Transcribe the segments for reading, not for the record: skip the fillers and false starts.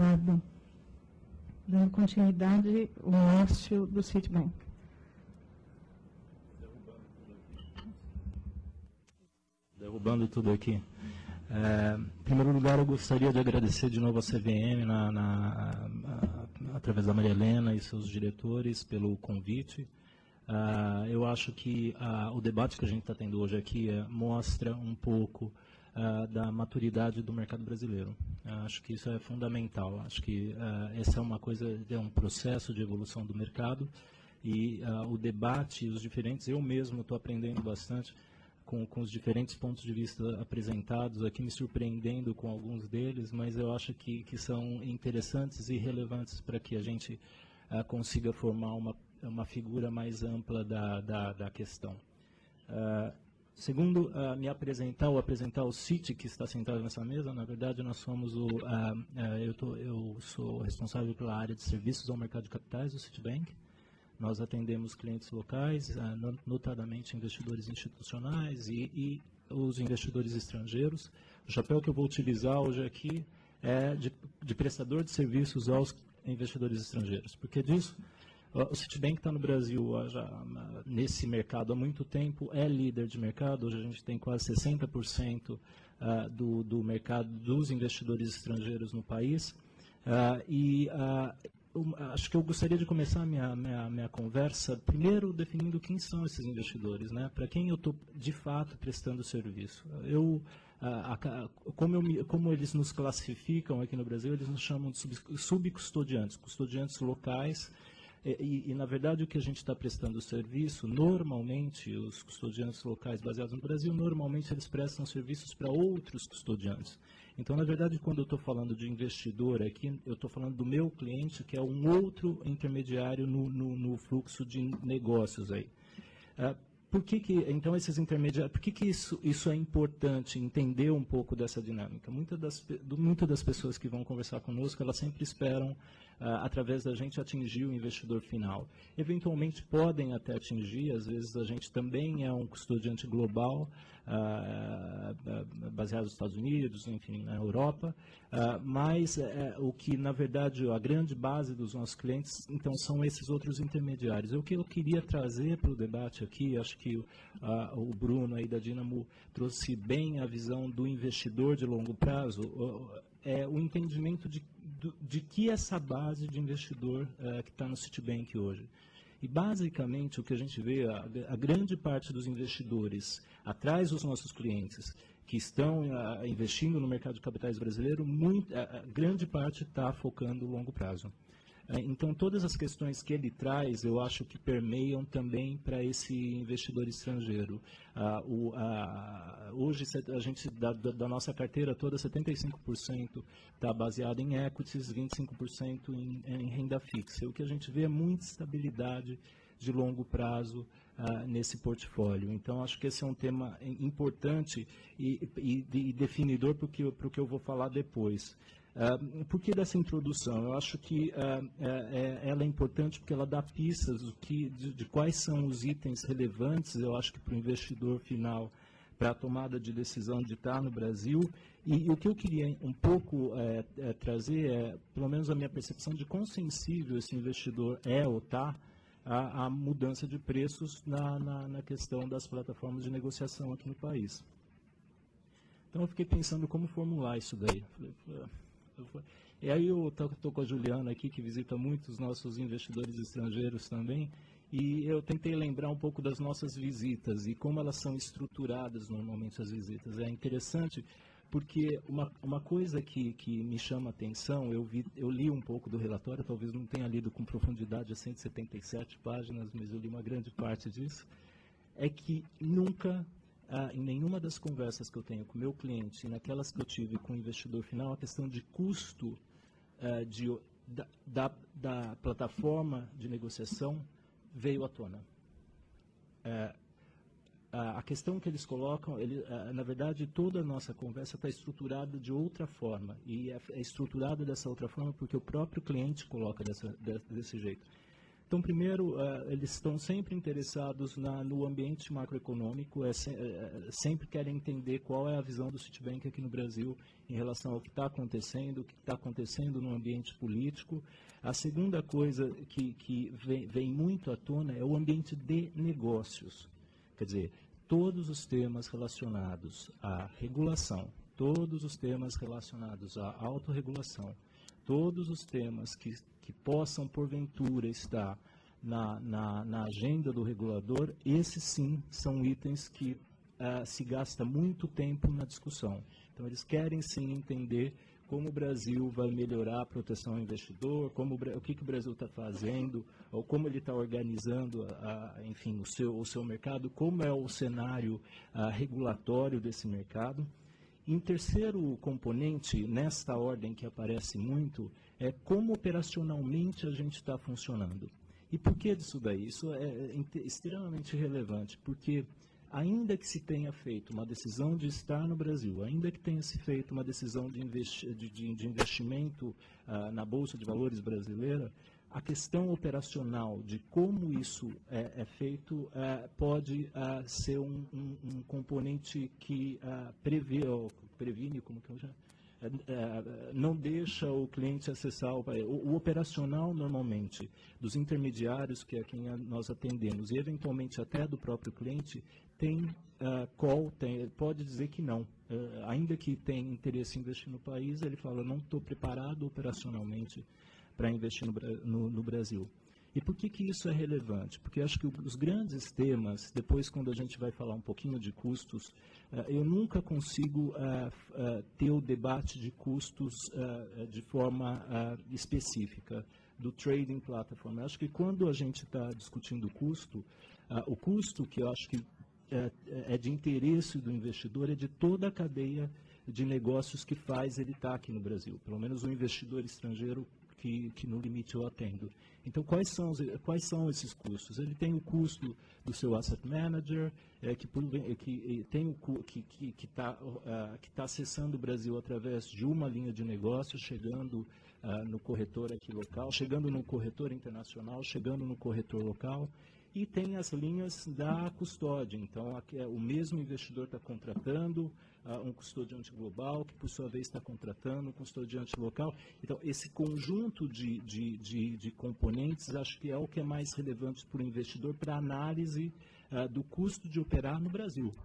deputado. Dando continuidade ao anúncio do Citibank. Derrubando tudo aqui. Em primeiro lugar, eu gostaria de agradecer de novo a CVM, através da Maria Helena e seus diretores, pelo convite. Eu acho que o debate que a gente está tendo hoje aqui mostra um pouco da maturidade do mercado brasileiro. Acho que isso é fundamental. Acho que essa é uma coisa, é um processo de evolução do mercado e o debate, os diferentes, eu mesmo estou aprendendo bastante com os diferentes pontos de vista apresentados aqui, me surpreendendo com alguns deles, mas eu acho que são interessantes e relevantes para que a gente consiga formar uma figura mais ampla da questão. Segundo, apresentar o Citi, que está sentado nessa mesa. Na verdade, nós somos eu sou responsável pela área de serviços ao mercado de capitais do Citibank. Nós atendemos clientes locais, notadamente investidores institucionais e os investidores estrangeiros. O chapéu que eu vou utilizar hoje aqui é de prestador de serviços aos investidores estrangeiros. Porque disso, o Citibank está no Brasil nesse mercado há muito tempo, é líder de mercado. Hoje a gente tem quase 60% do mercado dos investidores estrangeiros no país. Acho que eu gostaria de começar a minha conversa primeiro definindo quem são esses investidores, né? Para quem eu estou de fato prestando serviço. Como eles nos classificam aqui no Brasil, eles nos chamam de subcustodiantes, custodiantes locais. Na verdade, o que a gente está prestando serviço, normalmente, os custodiantes locais baseados no Brasil, normalmente eles prestam serviços para outros custodiantes. Então, na verdade, quando eu estou falando de investidor aqui, eu estou falando do meu cliente, que é um outro intermediário no fluxo de negócios aí. Então, esses intermediários, por que isso é importante, entender um pouco dessa dinâmica? Muitas das pessoas que vão conversar conosco, elas sempre esperam, através da gente, atingir o investidor final. Eventualmente podem até atingir, às vezes a gente também é um custodiante global, baseado nos Estados Unidos, enfim, na Europa, mas o que, na verdade, a grande base dos nossos clientes, então, são esses outros intermediários. O que eu queria trazer para o debate aqui, acho que o Bruno aí da Dynamo trouxe bem a visão do investidor de longo prazo, é o entendimento de que essa base de investidor que está no Citibank hoje. E, basicamente, o que a gente vê, a grande parte dos investidores atrás dos nossos clientes que estão investindo no mercado de capitais brasileiro, a grande parte está focando no longo prazo. Então, todas as questões que ele traz, eu acho que permeiam também para esse investidor estrangeiro. Hoje, a gente, da nossa carteira toda, 75% está baseado em equities, 25% em renda fixa. O que a gente vê é muita estabilidade de longo prazo nesse portfólio. Então, acho que esse é um tema importante e definidor para o que eu vou falar depois. Por que dessa introdução? Eu acho que ela é importante porque ela dá pistas de quais são os itens relevantes, eu acho que para o investidor final, para a tomada de decisão de estar no Brasil. E o que eu queria um pouco trazer é, pelo menos a minha percepção, de quão sensível esse investidor é ou está à mudança de preços na questão das plataformas de negociação aqui no país. Então eu fiquei pensando como formular isso daí. E aí eu estou com a Juliana aqui, que visita muitos nossos investidores estrangeiros também, e eu tentei lembrar um pouco das nossas visitas e como elas são estruturadas normalmente, as visitas. É interessante porque uma coisa que me chama a atenção, eu li um pouco do relatório, talvez não tenha lido com profundidade as 177 páginas, mas eu li uma grande parte disso, é que nunca, em nenhuma das conversas que eu tenho com o meu cliente, e naquelas que eu tive com o investidor final, a questão de custo da plataforma de negociação veio à tona. A questão que eles colocam, na verdade, toda a nossa conversa está estruturada de outra forma, e é estruturada dessa outra forma porque o próprio cliente coloca desse jeito. Então, primeiro, eles estão sempre interessados no ambiente macroeconômico, sempre querem entender qual é a visão do Citibank aqui no Brasil em relação ao que está acontecendo, o que está acontecendo no ambiente político. A segunda coisa que vem muito à tona é o ambiente de negócios. Quer dizer, todos os temas relacionados à regulação, todos os temas relacionados à autorregulação, todos os temas que possam, porventura, estar na agenda do regulador, esses sim são itens que se gasta muito tempo na discussão. Então, eles querem sim entender como o Brasil vai melhorar a proteção ao investidor, o que o Brasil está fazendo, ou como ele está organizando, enfim, o seu mercado, como é o cenário regulatório desse mercado. Em terceiro componente, nesta ordem que aparece muito, é como operacionalmente a gente está funcionando. E por que disso daí? Isso é extremamente relevante, porque ainda que se tenha feito uma decisão de estar no Brasil, ainda que tenha se feito uma decisão de investimento na Bolsa de Valores brasileira, a questão operacional de como isso é feito pode ser um componente que previne, como que eu já... não deixa o cliente acessar o operacional, normalmente, dos intermediários, que é quem nós atendemos, e eventualmente até do próprio cliente, pode dizer que não. Ainda que tenha interesse em investir no país, ele fala, não estou preparado operacionalmente para investir no Brasil. E por que isso é relevante? Porque acho que os grandes temas, depois quando a gente vai falar um pouquinho de custos, eu nunca consigo ter o debate de custos de forma específica do trading platform. Eu acho que quando a gente está discutindo o custo que eu acho que é de interesse do investidor é de toda a cadeia de negócios que faz ele estar aqui no Brasil, pelo menos o investidor estrangeiro que no limite eu atendo. Então, quais são esses custos? Ele tem o custo do seu asset manager, que está acessando o Brasil através de uma linha de negócio, chegando no corretor aqui local, chegando no corretor internacional, chegando no corretor local. E tem as linhas da custódia. Então, o mesmo investidor está contratando um custodiante global, que por sua vez está contratando um custodiante local. Então, esse conjunto de componentes, acho que é o que é mais relevante para o investidor para a análise do custo de operar no Brasil.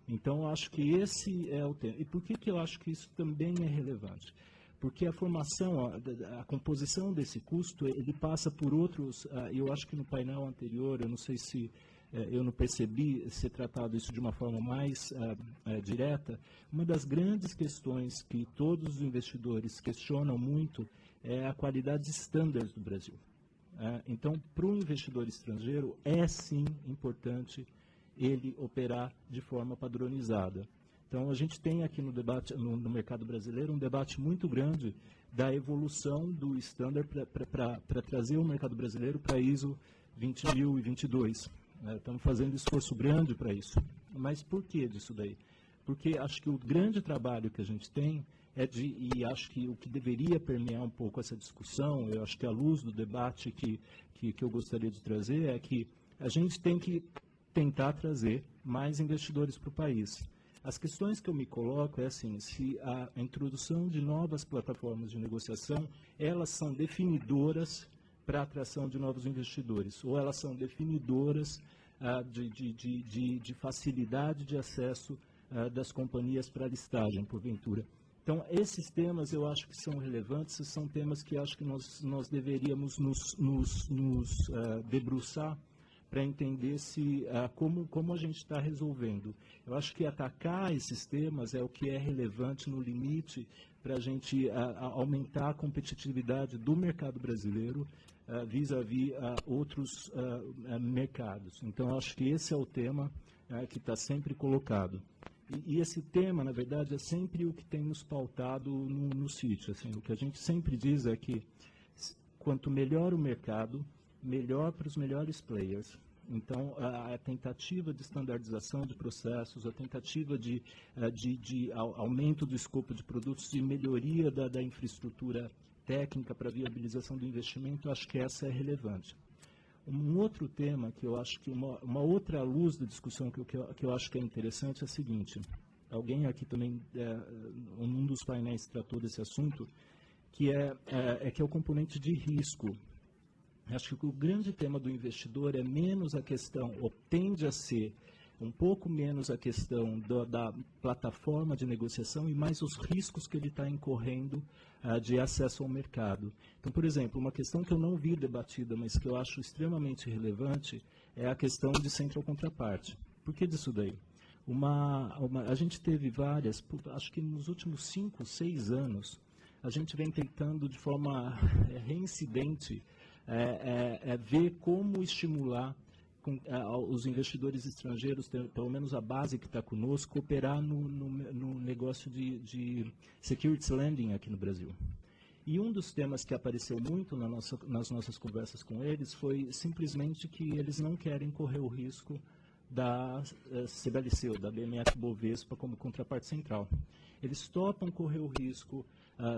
Então, acho que esse é o tema. E por que eu acho que isso também é relevante? Porque a formação, a composição desse custo, ele passa por outros, eu acho que no painel anterior, eu não sei se eu não percebi ser tratado isso de uma forma mais direta, uma das grandes questões que todos os investidores questionam muito é a qualidade de standards do Brasil. Então, para o investidor estrangeiro, é sim importante ele operar de forma padronizada. Então, a gente tem aqui no debate, no mercado brasileiro, um debate muito grande da evolução do standard para trazer o mercado brasileiro para ISO 20022. Estamos fazendo esforço grande para isso. Mas por que disso daí? Porque acho que o grande trabalho que a gente tem e acho que o que deveria permear um pouco essa discussão, eu acho que à luz do debate que eu gostaria de trazer, é que a gente tem que tentar trazer mais investidores para o país. As questões que eu me coloco é assim, se a introdução de novas plataformas de negociação, elas são definidoras para a atração de novos investidores, ou elas são definidoras de facilidade de acesso das companhias para listagem, porventura. Então, esses temas eu acho que são relevantes, são temas que eu acho que nós deveríamos nos debruçar para entender como a gente está resolvendo. Eu acho que atacar esses temas é o que é relevante no limite para a gente aumentar a competitividade do mercado brasileiro vis-à-vis outros mercados. Então, eu acho que esse é o tema que está sempre colocado. E esse tema, na verdade, é sempre o que tem nos pautado no sítio. Assim, o que a gente sempre diz é que quanto melhor o mercado, melhor para os melhores players. Então, a tentativa de standardização de processos, a tentativa de aumento do escopo de produtos e melhoria da infraestrutura técnica para viabilização do investimento, acho que essa é relevante. Um outro tema que eu acho que uma outra luz da discussão que eu acho que é interessante é a seguinte. Alguém aqui também, um dos painéis tratou desse assunto, que é o componente de risco. Acho que o grande tema do investidor é menos a questão, ou tende a ser um pouco menos a questão da plataforma de negociação e mais os riscos que ele está incorrendo de acesso ao mercado. Então, por exemplo, uma questão que eu não vi debatida, mas que eu acho extremamente relevante, é a questão de central contraparte. Por que disso daí? A gente teve várias, acho que nos últimos 5, 6 anos, a gente vem tentando de forma reincidente ver como estimular os investidores estrangeiros, pelo menos a base que está conosco, operar no negócio de securities lending aqui no Brasil. E um dos temas que apareceu muito nas nossas conversas com eles foi simplesmente que eles não querem correr o risco da CBLC, ou da BMF-Bovespa, como contraparte central. Eles topam correr o risco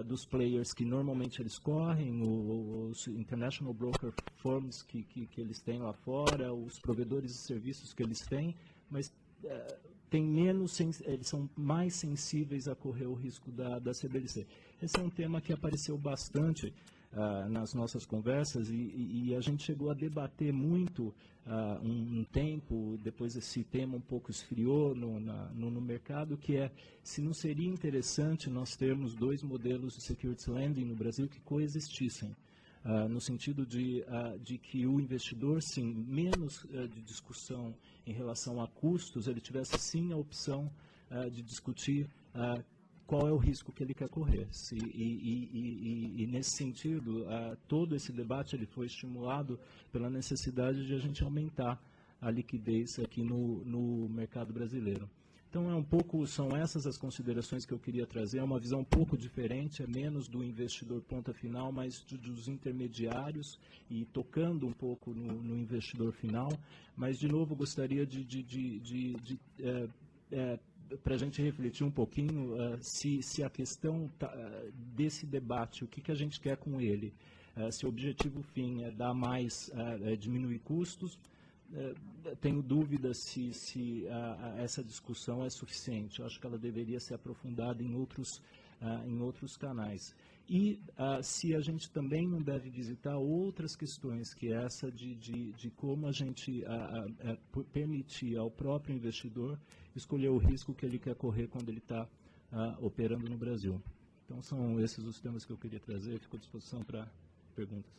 dos players que normalmente eles correm, os international broker firms que eles têm lá fora, os provedores de serviços que eles têm, mas eles são mais sensíveis a correr o risco da CBLC. Esse é um tema que apareceu bastante nas nossas conversas e a gente chegou a debater muito um tempo, depois esse tema um pouco esfriou no mercado, que é se não seria interessante nós termos 2 modelos de securities lending no Brasil que coexistissem, no sentido de que o investidor, sim, menos de discussão em relação a custos, ele tivesse sim a opção de discutir qual é o risco que ele quer correr. E nesse sentido, todo esse debate ele foi estimulado pela necessidade de a gente aumentar a liquidez aqui no mercado brasileiro. Então, são essas as considerações que eu queria trazer, é uma visão um pouco diferente, é menos do investidor ponta final, mas dos intermediários e tocando um pouco no investidor final. Mas, de novo, gostaria para a gente refletir um pouquinho se a questão desse debate, o que a gente quer com ele, se o objetivo fim é dar mais, diminuir custos, tenho dúvidas se essa discussão é suficiente. Eu acho que ela deveria ser aprofundada em outros canais. E se a gente também não deve visitar outras questões, que é essa de como a gente permitir ao próprio investidor escolher o risco que ele quer correr quando ele está operando no Brasil. Então, são esses os temas que eu queria trazer. Fico à disposição para perguntas.